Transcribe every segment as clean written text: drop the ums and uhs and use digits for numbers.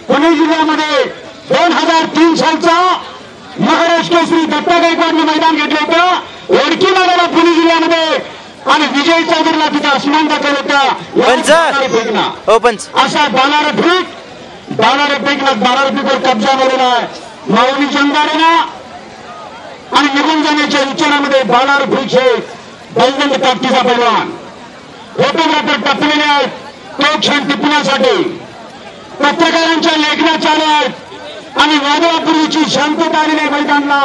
पुणे जिल्ह्यामध्ये 2003 सालचा महाराष्ट्र केसरी दत्ता गायकवाडने मैदान घेतलं होतं ओळखी मागायला पुणे जिल्ह्यामध्ये आणि विजय चौधरीला तिथे आसमान दाखवलं होतं असा बालारे फेकवर कब्जा झालेला आहे माऊली जंगारेला आणि निघून जाण्याच्या विचारामध्ये बालारे फेक हे बलवंत ताकदीचा पैलवान फोटोग्राफर टपलेले आहेत तो क्षण टिपण्यासाठी पत्रकारांच्या लेखना चालू आहेत आणि वादळापूर्वीची शांतता आलेल्या मैदानाला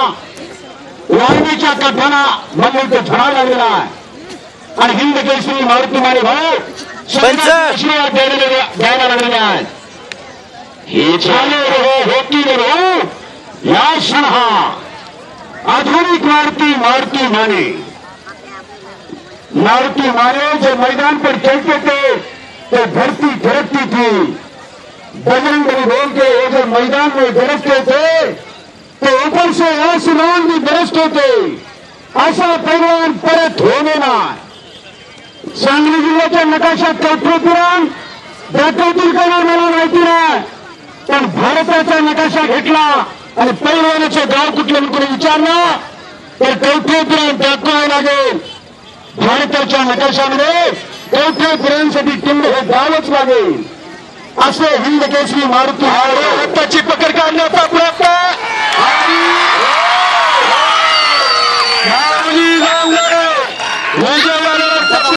वाळवीच्या काठाना मल्लिक झळा लागलेला आहे आणि हिंद केसरी मारुती माने भाऊ द्यायला लागलेले आहेत हे चालू होती या क्षण हा आधुनिक मारुती माने जो मैदान पर खेलते थे तो धरती धड़कती थी बजरंग बली बोल के वो जब मैदान में गरजते थे तो ऊपर से आसमान भी गरजते थे असा पैलवान परत होणे ना सांगली जिल्ह्याच्या नकाशात कौटुंबिक दाखवतील का मला माहिती नाही पण भारताचा नकाशा घेतला आणि पैलवानाचे गाव कुठलं कोणी विचारलं तर कौटुंबिक दाखवावे लागेल भारताच्या नकाशामध्ये कौटुंबिकांसाठी टिंब हे गावच लागेल असे हिंद केसरी मारुती हाताची पकड काढण्याचा प्रयत्न